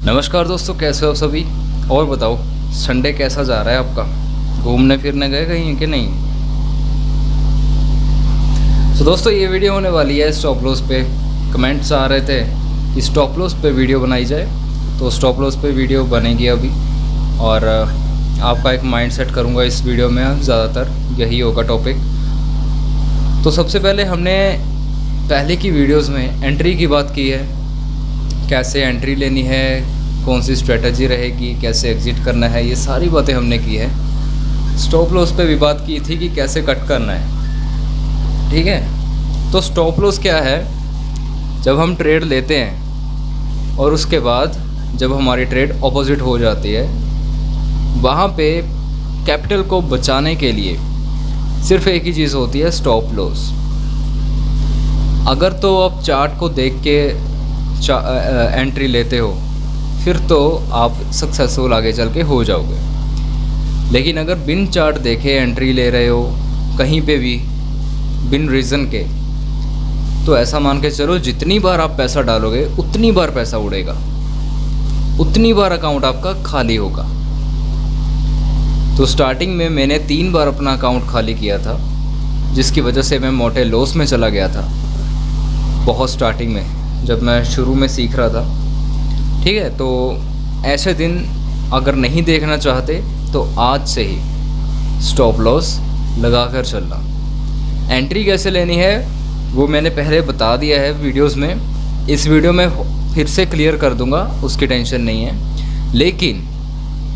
नमस्कार दोस्तों, कैसे हो सभी। और बताओ संडे कैसा जा रहा है आपका। घूमने फिरने गए कहीं कि नहीं। तो दोस्तों ये वीडियो होने वाली है स्टॉप लॉस पे। कमेंट्स आ रहे थे कि स्टॉप लॉस पे वीडियो बनाई जाए, तो स्टॉप लॉस पे वीडियो बनेगी अभी। और आपका एक माइंड सेट करूँगा इस वीडियो में, ज़्यादातर यही होगा टॉपिक। तो सबसे पहले हमने पहले की वीडियोज़ में एंट्री की बात की है, कैसे एंट्री लेनी है, कौन सी स्ट्रेटजी रहेगी, कैसे एग्ज़िट करना है, ये सारी बातें हमने की है। स्टॉप लॉस पे भी बात की थी कि कैसे कट करना है, ठीक है। तो स्टॉप लॉस क्या है, जब हम ट्रेड लेते हैं और उसके बाद जब हमारी ट्रेड ऑपोजिट हो जाती है, वहाँ पे कैपिटल को बचाने के लिए सिर्फ एक ही चीज़ होती है, स्टॉप लॉस। अगर तो आप चार्ट को देख के एंट्री लेते हो फिर तो आप सक्सेसफुल आगे चल के हो जाओगे। लेकिन अगर बिन चार्ट देखे एंट्री ले रहे हो कहीं पे भी बिन रीज़न के, तो ऐसा मान के चलो जितनी बार आप पैसा डालोगे उतनी बार पैसा उड़ेगा, उतनी बार अकाउंट आपका खाली होगा। तो स्टार्टिंग में मैंने 3 बार अपना अकाउंट खाली किया था, जिसकी वजह से मैं मोटे लॉस में चला गया था बहुत स्टार्टिंग में, जब मैं शुरू में सीख रहा था, ठीक है। तो ऐसे दिन अगर नहीं देखना चाहते तो आज से ही स्टॉप लॉस लगा कर चलना। एंट्री कैसे लेनी है वो मैंने पहले बता दिया है वीडियोस में, इस वीडियो में फिर से क्लियर कर दूंगा, उसकी टेंशन नहीं है। लेकिन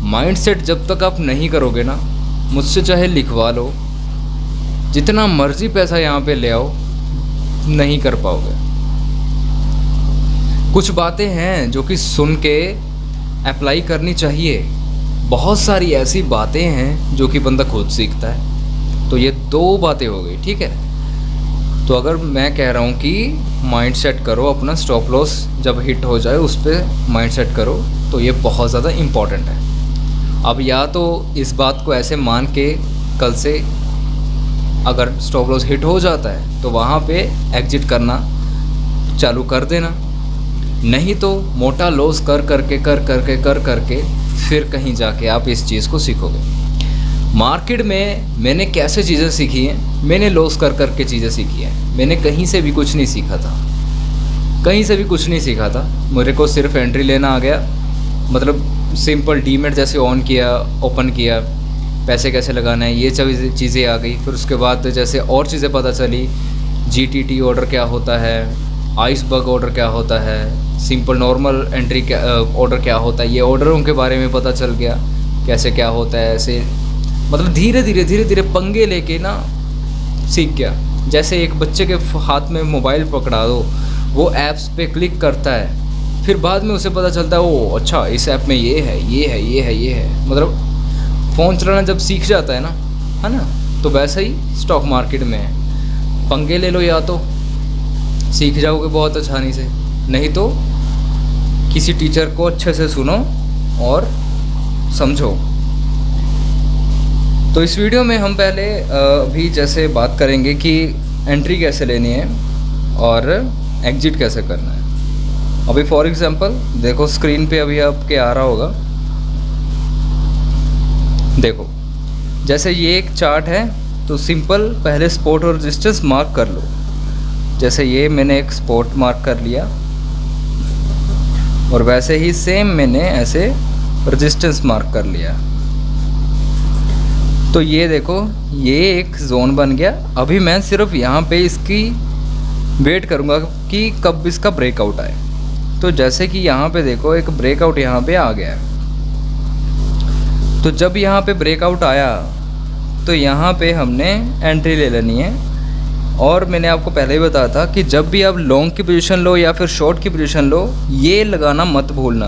माइंडसेट जब तक आप नहीं करोगे ना, मुझसे चाहे लिखवा लो, जितना मर्जी पैसा यहाँ पे ले आओ, नहीं कर पाओगे। कुछ बातें हैं जो कि सुन के अप्लाई करनी चाहिए, बहुत सारी ऐसी बातें हैं जो कि बंदा खुद सीखता है। तो ये 2 बातें हो गई, ठीक है। तो अगर मैं कह रहा हूँ कि माइंड सेट करो अपना, स्टॉप लॉस जब हिट हो जाए उस पर माइंड सेट करो, तो ये बहुत ज़्यादा इम्पॉर्टेंट है। अब या तो इस बात को ऐसे मान के कल से अगर स्टॉप लॉस हिट हो जाता है तो वहाँ पे एग्जिट करना चालू कर देना, नहीं तो मोटा लॉस कर करके फिर कहीं जाके आप इस चीज़ को सीखोगे। मार्केट में मैंने कैसे चीज़ें सीखी हैं, मैंने लॉस कर करके चीज़ें सीखी हैं। मैंने कहीं से भी कुछ नहीं सीखा था, कहीं से भी कुछ नहीं सीखा था। मेरे को सिर्फ एंट्री लेना आ गया, मतलब सिंपल डीमेट जैसे ऑन किया, ओपन किया, पैसे कैसे लगाना है, ये चीज़ें आ गई। फिर उसके बाद जैसे और चीज़ें पता चली, GTT ऑर्डर क्या होता है, आइसबर्ग ऑर्डर क्या होता है, सिंपल नॉर्मल एंट्री ऑर्डर क्या होता है, ये ऑर्डरों के बारे में पता चल गया कैसे क्या होता है। ऐसे मतलब धीरे धीरे पंगे लेके ना सीख गया। जैसे एक बच्चे के हाथ में मोबाइल पकड़ा दो, वो ऐप्स पे क्लिक करता है, फिर बाद में उसे पता चलता है ओ अच्छा इस ऐप में ये है, ये है, ये है, ये है। मतलब फ़ोन चलाना जब सीख जाता है ना, है ना, तो वैसा ही स्टॉक मार्केट में है। पंगे ले लो, या तो सीख जाओगे बहुत आसानी से, नहीं तो किसी टीचर को अच्छे से सुनो और समझो। तो इस वीडियो में हम पहले अभी जैसे बात करेंगे कि एंट्री कैसे लेनी है और एग्जिट कैसे करना है। अभी फॉर एग्जांपल देखो, स्क्रीन पे अभी आपके आ रहा होगा, देखो जैसे ये एक चार्ट है, तो सिंपल पहले सपोर्ट और रेजिस्टेंस मार्क कर लो। जैसे ये मैंने एक सपोर्ट मार्क कर लिया, और वैसे ही सेम मैंने ऐसे रेजिस्टेंस मार्क कर लिया। तो ये देखो ये एक जोन बन गया। अभी मैं सिर्फ यहाँ पे इसकी वेट करूँगा कि कब इसका ब्रेकआउट आए। तो जैसे कि यहाँ पे देखो एक ब्रेकआउट यहाँ पे आ गया है, तो जब यहाँ पे ब्रेकआउट आया तो यहाँ पे हमने एंट्री ले लेनी है। और मैंने आपको पहले ही बताया था कि जब भी आप लॉन्ग की पोजीशन लो या फिर शॉर्ट की पोजीशन लो, ये लगाना मत भूलना,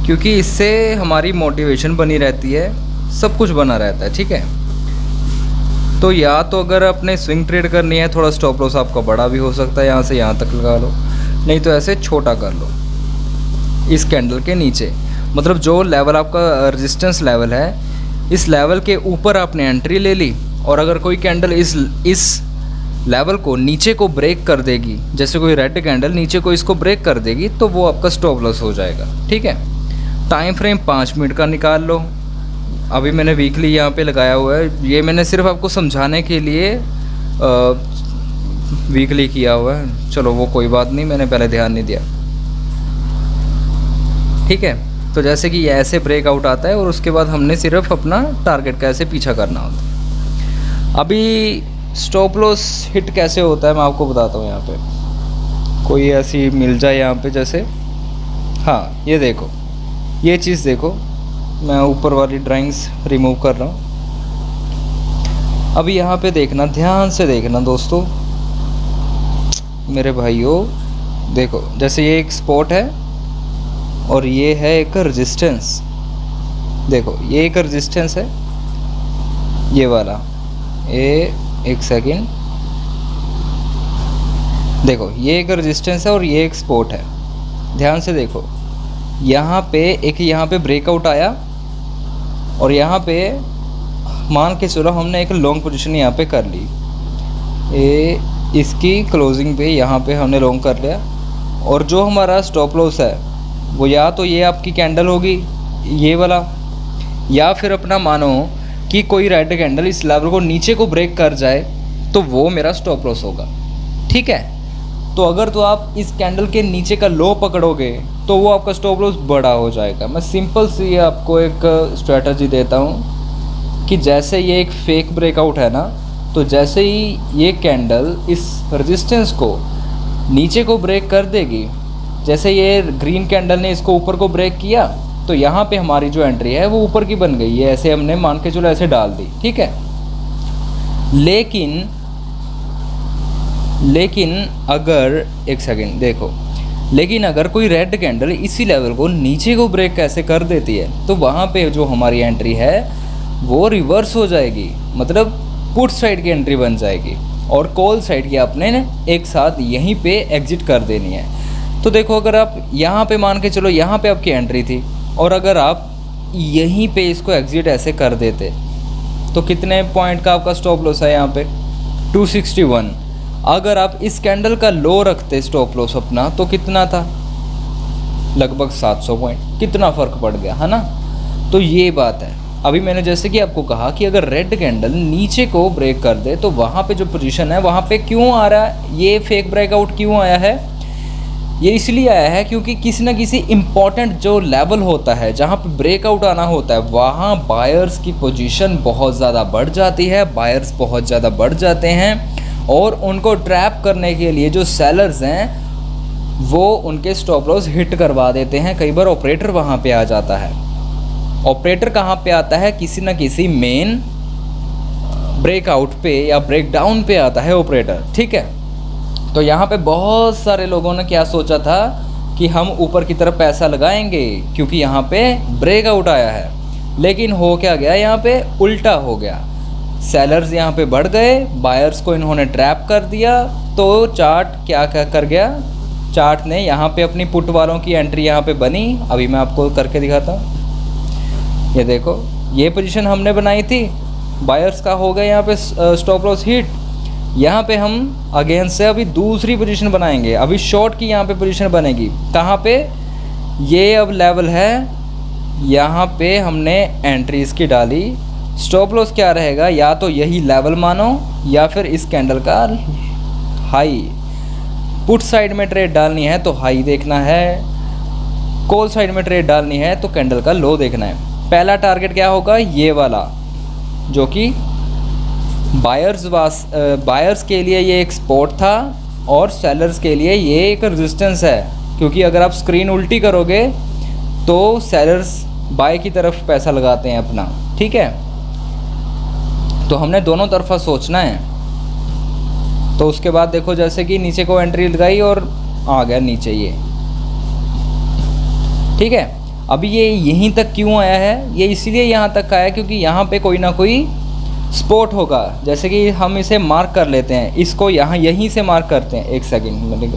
क्योंकि इससे हमारी मोटिवेशन बनी रहती है, सब कुछ बना रहता है, ठीक है। तो या तो अगर अपने स्विंग ट्रेड करनी है, थोड़ा स्टॉप लॉस आपका बड़ा भी हो सकता है, यहाँ से यहाँ तक लगा लो, नहीं तो ऐसे छोटा कर लो इस कैंडल के नीचे। मतलब जो लेवल आपका रेजिस्टेंस लेवल है, इस लेवल के ऊपर आपने एंट्री ले ली, और अगर कोई कैंडल इस लेवल को नीचे को ब्रेक कर देगी, जैसे कोई रेड कैंडल नीचे को इसको ब्रेक कर देगी, तो वो आपका स्टॉप लॉस हो जाएगा। ठीक है, टाइम फ्रेम 5 मिनट का निकाल लो। अभी मैंने वीकली यहाँ पे लगाया हुआ है, ये मैंने सिर्फ आपको समझाने के लिए वीकली किया हुआ है। चलो वो कोई बात नहीं, मैंने पहले ध्यान नहीं दिया। ठीक है, तो जैसे कि ये ऐसे ब्रेकआउट आता है और उसके बाद हमने सिर्फ अपना टारगेट का ऐसे पीछा करना होता है। अभी स्टॉप लॉस हिट कैसे होता है मैं आपको बताता हूँ। यहाँ पे कोई ऐसी मिल जाए यहाँ पे, जैसे हाँ ये देखो, ये चीज़ देखो, मैं ऊपर वाली ड्राइंग्स रिमूव कर रहा हूँ। अभी यहाँ पे देखना, ध्यान से देखना दोस्तों मेरे भाइयों, देखो जैसे ये एक स्पॉट है और ये है एक रेजिस्टेंस। देखो ये एक रेजिस्टेंस है, ये वाला, ये एक सेकंड, देखो ये एक रेजिस्टेंस है और ये एक स्पॉट है। ध्यान से देखो, यहाँ पे ब्रेकआउट आया और यहाँ पे मान के चलो हमने एक लॉन्ग पोजीशन यहाँ पे कर ली, ये इसकी क्लोजिंग पे यहाँ पे हमने लॉन्ग कर लिया। और जो हमारा स्टॉप लॉस है वो या तो ये आपकी कैंडल होगी ये वाला, या फिर अपना मानो कि कोई रेड कैंडल इस लेवल को नीचे को ब्रेक कर जाए तो वो मेरा स्टॉप लॉस होगा। ठीक है, तो अगर तो आप इस कैंडल के नीचे का लो पकड़ोगे तो वो आपका स्टॉप लॉस बड़ा हो जाएगा। मैं सिंपल सी आपको एक स्ट्रेटजी देता हूँ कि जैसे ये एक फेक ब्रेकआउट है ना, तो जैसे ही ये कैंडल इस रेजिस्टेंस को नीचे को ब्रेक कर देगी, जैसे ये ग्रीन कैंडल ने इसको ऊपर को ब्रेक किया, तो यहाँ पे हमारी जो एंट्री है वो ऊपर की बन गई है। ऐसे हमने मान के चलो ऐसे डाल दी। ठीक है, लेकिन अगर एक सेकंड देखो, लेकिन अगर कोई रेड कैंडल इसी लेवल को नीचे को ब्रेक कैसे कर देती है, तो वहाँ पे जो हमारी एंट्री है वो रिवर्स हो जाएगी, मतलब पुट साइड की एंट्री बन जाएगी और कॉल साइड की आपने एक साथ यहीं पे एग्जिट कर देनी है। तो देखो अगर आप यहाँ पे मान के चलो यहाँ पे आपकी एंट्री थी और अगर आप यहीं पे इसको एग्जिट ऐसे कर देते तो कितने पॉइंट का आपका स्टॉप लॉस है यहाँ पे 261। अगर आप इस कैंडल का लो रखते स्टॉप लॉस अपना तो कितना था, लगभग 700 पॉइंट। कितना फ़र्क पड़ गया है ना। तो ये बात है। अभी मैंने जैसे कि आपको कहा कि अगर रेड कैंडल नीचे को ब्रेक कर दे तो वहाँ पे जो पोजीशन है वहाँ पे क्यों आ रहा है, ये फेक ब्रेकआउट क्यों आया है, ये इसलिए आया है क्योंकि किसी न किसी इम्पॉर्टेंट जो लेवल होता है जहाँ पे ब्रेकआउट आना होता है वहाँ बायर्स की पोजीशन बहुत ज़्यादा बढ़ जाती है, बायर्स बहुत ज़्यादा बढ़ जाते हैं और उनको ट्रैप करने के लिए जो सेलर्स हैं वो उनके स्टॉप लॉस हिट करवा देते हैं। कई बार ऑपरेटर वहाँ पे आ जाता है। ऑपरेटर कहाँ पे आता है, किसी न किसी मेन ब्रेकआउट पे या ब्रेकडाउन पे आता है ऑपरेटर। ठीक है, तो यहाँ पे बहुत सारे लोगों ने क्या सोचा था कि हम ऊपर की तरफ पैसा लगाएंगे क्योंकि यहाँ पे ब्रेकआउट आया है, लेकिन हो क्या गया, यहाँ पे उल्टा हो गया। सेलर्स यहाँ पे बढ़ गए, बायर्स को इन्होंने ट्रैप कर दिया, तो चार्ट क्या क्या कर गया, चार्ट ने यहाँ पे अपनी पुट वालों की एंट्री यहाँ पे बनी। अभी मैं आपको करके दिखाता हूँ। ये देखो, ये पोजीशन हमने बनाई थी, बायर्स का हो गया यहाँ पे स्टॉप लॉस हिट। यहाँ पे हम अगेंस्ट से अभी दूसरी पोजीशन बनाएंगे, अभी शॉर्ट की यहाँ पे पोजीशन बनेगी। कहाँ पे, ये अब लेवल है, यहाँ पे हमने एंट्री इसकी डाली। स्टॉप लॉस क्या रहेगा, या तो यही लेवल मानो या फिर इस कैंडल का हाई। पुट साइड में ट्रेड डालनी है तो हाई देखना है, कॉल साइड में ट्रेड डालनी है तो कैंडल का लो देखना है। पहला टारगेट क्या होगा, ये वाला, जो कि बायर्स के लिए ये एक सपोर्ट था और सेलर्स के लिए ये एक रेजिस्टेंस है, क्योंकि अगर आप स्क्रीन उल्टी करोगे तो सेलर्स बाय की तरफ पैसा लगाते हैं अपना। ठीक है, तो हमने दोनों तरफा सोचना है। तो उसके बाद देखो, जैसे कि नीचे को एंट्री लगाई और आ गया नीचे ये। ठीक है, अभी ये यहीं तक क्यों आया है, ये इसलिए यहाँ तक आया क्योंकि यहाँ पे कोई ना कोई स्पॉट होगा। जैसे कि हम इसे मार्क कर लेते हैं, इसको यहाँ यहीं से मार्क करते हैं। एक सेकंड, मैंने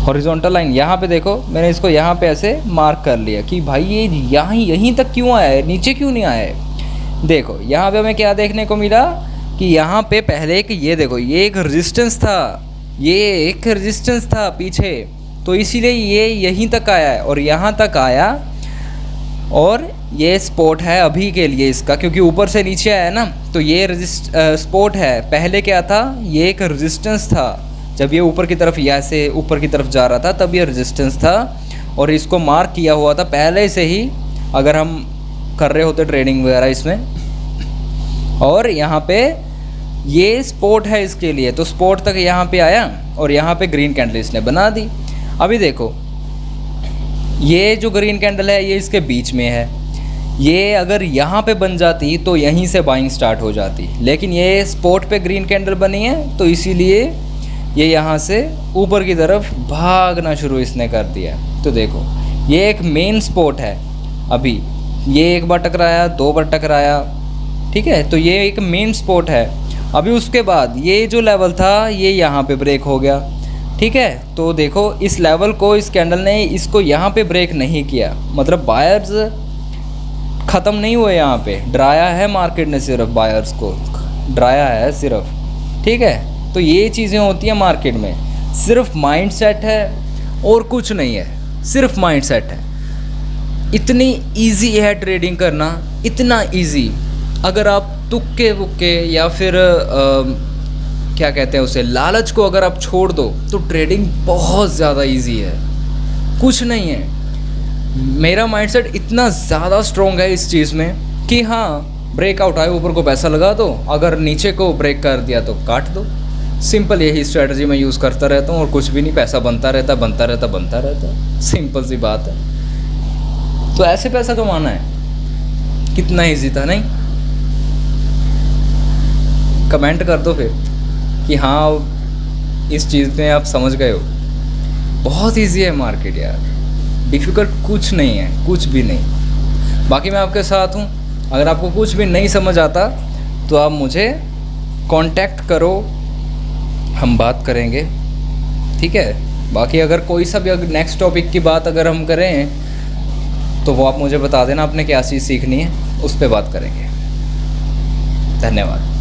हॉरिजॉन्टल लाइन यहाँ पे देखो, मैंने इसको यहाँ पे ऐसे मार्क कर लिया कि भाई ये यहीं तक क्यों आया है, नीचे क्यों नहीं आया है। देखो यहाँ पे हमें क्या देखने को मिला, कि यहाँ पे पहले एक ये देखो, ये एक रेजिस्टेंस था, ये एक रेजिस्टेंस था पीछे, तो इसीलिए ये यहीं तक आया है और यहाँ तक आया, और ये स्पॉट है अभी के लिए इसका, क्योंकि ऊपर से नीचे आया ना, तो ये स्पॉट है। पहले क्या था, ये एक रेजिस्टेंस था, जब ये ऊपर की तरफ, यहाँ से ऊपर की तरफ जा रहा था तब ये रेजिस्टेंस था, और इसको मार्क किया हुआ था पहले से ही, अगर हम कर रहे होते ट्रेडिंग वगैरह इसमें। और यहाँ पे ये स्पॉट है इसके लिए, तो स्पॉट तक यहाँ पे आया और यहाँ पे ग्रीन कैंडल इसने बना दी। अभी देखो ये जो ग्रीन कैंडल है ये इसके बीच में है, ये अगर यहाँ पे बन जाती तो यहीं से बाइंग स्टार्ट हो जाती, लेकिन ये स्पॉट पे ग्रीन कैंडल बनी है, तो इसीलिए ये यहाँ से ऊपर की तरफ भागना शुरू इसने कर दिया। तो देखो ये एक मेन स्पॉट है, अभी ये एक बार टकराया, 2 बार टकराया, ठीक है, तो ये एक मेन स्पॉट है। अभी उसके बाद ये जो लेवल था ये यहाँ पे ब्रेक हो गया, ठीक है। तो देखो इस लेवल को इस कैंडल ने इसको यहाँ पे ब्रेक नहीं किया, मतलब बायर्स ख़त्म नहीं हुए, यहाँ पे डराया है मार्केट ने, सिर्फ बायर्स को डराया है सिर्फ, ठीक है। तो ये चीज़ें होती हैं मार्केट में, सिर्फ माइंडसेट है और कुछ नहीं है, सिर्फ माइंडसेट है। इतनी इजी है ट्रेडिंग करना, इतना इजी। अगर आप तुक्के वुक्के या फिर क्या कहते हैं उसे, लालच को अगर आप छोड़ दो तो ट्रेडिंग बहुत ज़्यादा इजी है, कुछ नहीं है। मेरा माइंडसेट इतना ज़्यादा स्ट्रॉन्ग है इस चीज़ में कि हाँ, ब्रेकआउट आए ऊपर को पैसा लगा दो, अगर नीचे को ब्रेक कर दिया तो काट दो। सिंपल यही स्ट्रेटजी मैं यूज़ करता रहता हूँ और कुछ भी नहीं, पैसा बनता रहता बनता रहता बनता रहता, सिंपल सी बात है। तो ऐसे पैसा कमाना है, कितना इजी था नहीं? कमेंट कर दो फिर कि हाँ इस चीज़ में आप समझ गए हो। बहुत इजी है मार्केट यार, डिफ़िकल्ट कुछ नहीं है, कुछ भी नहीं। बाकी मैं आपके साथ हूँ, अगर आपको कुछ भी नहीं समझ आता तो आप मुझे कांटेक्ट करो, हम बात करेंगे, ठीक है। बाकी अगर कोई सा भी अगर नेक्स्ट टॉपिक की बात अगर हम करें तो वो आप मुझे बता देना, आपने क्या चीज़ सीखनी है, उस पर बात करेंगे। धन्यवाद।